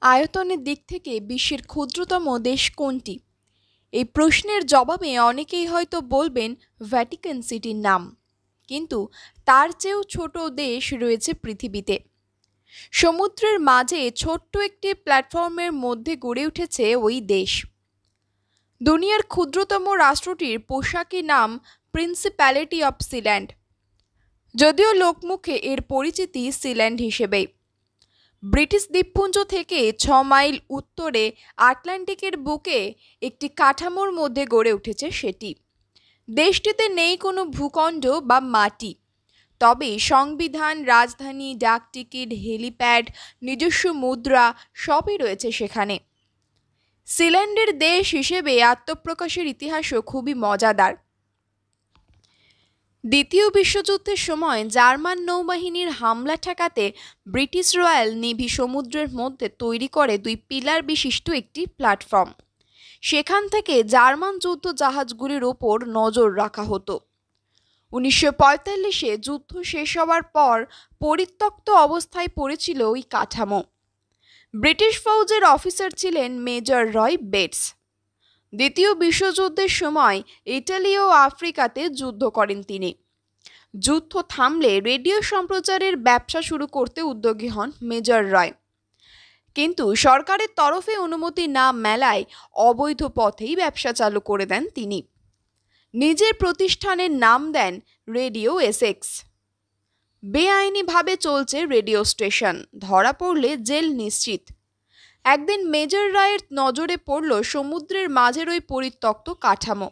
আয়তনের দিক থেকে বিশ্বের ক্ষুদ্রতম দেশ কোনটি? এই প্রশ্নের জবাবে অনেকেই হয়তো বলবেন ভ্যাটিকান সিটির নাম, কিন্তু তার চেয়েও ছোট দেশ রয়েছে পৃথিবীতে। সমুদ্রের মাঝে ছোট্ট একটি প্ল্যাটফর্মের মধ্যে গড়ে উঠেছে ওই দেশ। দুনিয়ার ক্ষুদ্রতম রাষ্ট্রটির পোশাকি নাম প্রিন্সিপ্যালিটি অফ সিল্যান্ড, যদিও লোকমুখে এর পরিচিতি সিল্যান্ড হিসেবেই। ব্রিটিশ দ্বীপপুঞ্জ থেকে 6 মাইল উত্তরে আটলান্টিকের বুকে একটি কাঠামোর মধ্যে গড়ে উঠেছে সেটি। দেশটিতে নেই কোনো ভূখণ্ড বা মাটি, তবে সংবিধান, রাজধানী, ডাকটিকিট, হেলিপ্যাড, নিজস্ব মুদ্রা সবই রয়েছে সেখানে। সিল্যান্ডের দেশ হিসেবে আত্মপ্রকাশের ইতিহাসও খুবই মজাদার। দ্বিতীয় বিশ্বযুদ্ধের সময় জার্মান নৌবাহিনীর হামলা ঠেকাতে ব্রিটিশ রয়্যাল নেভি সমুদ্রের মধ্যে তৈরি করে 2 পিলার বিশিষ্ট একটি প্ল্যাটফর্ম। সেখান থেকে জার্মান যুদ্ধ জাহাজগুলির ওপর নজর রাখা হতো। 1945-এ যুদ্ধ শেষ হওয়ার পর পরিত্যক্ত অবস্থায় পড়েছিল ওই কাঠামো। ব্রিটিশ ফৌজের অফিসার ছিলেন মেজর রয় বেটস। দ্বিতীয় বিশ্বযুদ্ধের সময় ইটালি ও আফ্রিকাতে যুদ্ধ করেন তিনি। যুদ্ধ থামলে রেডিও সম্প্রচারের ব্যবসা শুরু করতে উদ্যোগী হন মেজর রয়, কিন্তু সরকারের তরফে অনুমতি না মেলায় অবৈধ পথেই ব্যবসা চালু করে দেন তিনি। নিজের প্রতিষ্ঠানের নাম দেন রেডিও এসেক্স। বেআইনিভাবে চলছে রেডিও স্টেশন, ধরা পড়লে জেল নিশ্চিত। একদিন মেজর রয়ের নজরে পড়ল সমুদ্রের মাঝের ওই পরিত্যক্ত কাঠামো।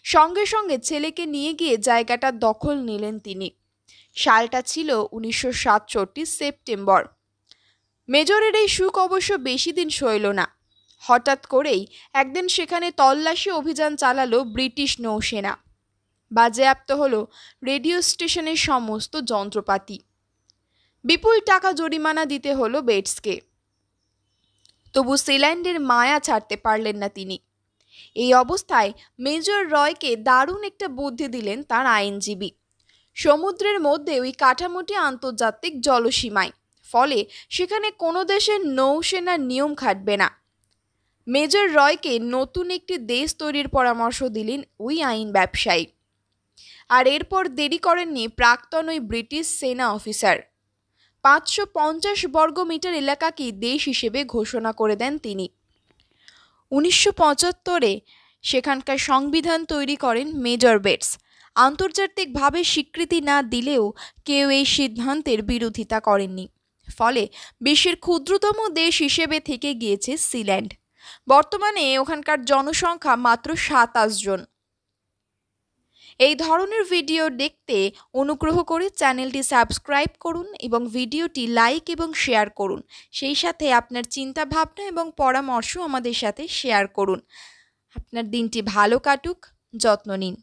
সঙ্গে সঙ্গে ছেলেকে নিয়ে গিয়ে জায়গাটা দখল নিলেন তিনি। সালটা ছিল 1967 সেপ্টেম্বর। মেজরের এই সুখ অবশ্য বেশি দিন সইল না। হঠাৎ করেই একদিন সেখানে তল্লাশি অভিযান চালালো ব্রিটিশ নৌসেনা। বাজেয়াপ্ত হলো রেডিও স্টেশনের সমস্ত যন্ত্রপাতি। বিপুল টাকা জরিমানা দিতে হলো বেটসকে। তবু সিল্যান্ডের মায়া ছাড়তে পারলেন না তিনি। এই অবস্থায় মেজর রয়কে দারুণ একটা বুদ্ধি দিলেন তার আইনজীবী। সমুদ্রের মধ্যে ওই কাঠামোটি আন্তর্জাতিক জলসীমায়, ফলে সেখানে কোনো দেশের নৌসেনার নিয়ম খাটবে না। মেজর রয়কে নতুন একটি দেশ তৈরির পরামর্শ দিলেন ওই আইন ব্যবসায়ী। আর এরপর দেরি করেননি প্রাক্তন ওই ব্রিটিশ সেনা অফিসার। 550 বর্গমিটার এলাকাকে দেশ হিসেবে ঘোষণা করে দেন তিনি। 1975-এ সেখানকার সংবিধান তৈরি করেন মেজর বেটস। আন্তর্জাতিকভাবে স্বীকৃতি না দিলেও কেউ এই সিদ্ধান্তের বিরোধিতা করেননি। ফলে বিশ্বের ক্ষুদ্রতম দেশ হিসেবে থেকে গিয়েছে সিল্যান্ড। বর্তমানে ওখানকার জনসংখ্যা মাত্র 27 জন। এই ধরনের ভিডিও দেখতে অনুগ্রহ করে চ্যানেলটি সাবস্ক্রাইব করুন এবং ভিডিওটি লাইক এবং শেয়ার করুন। সেই সাথে আপনার চিন্তা ভাবনা এবং পরামর্শ আমাদের সাথে শেয়ার করুন। আপনার দিনটি ভালো কাটুক, যত্ন নিন।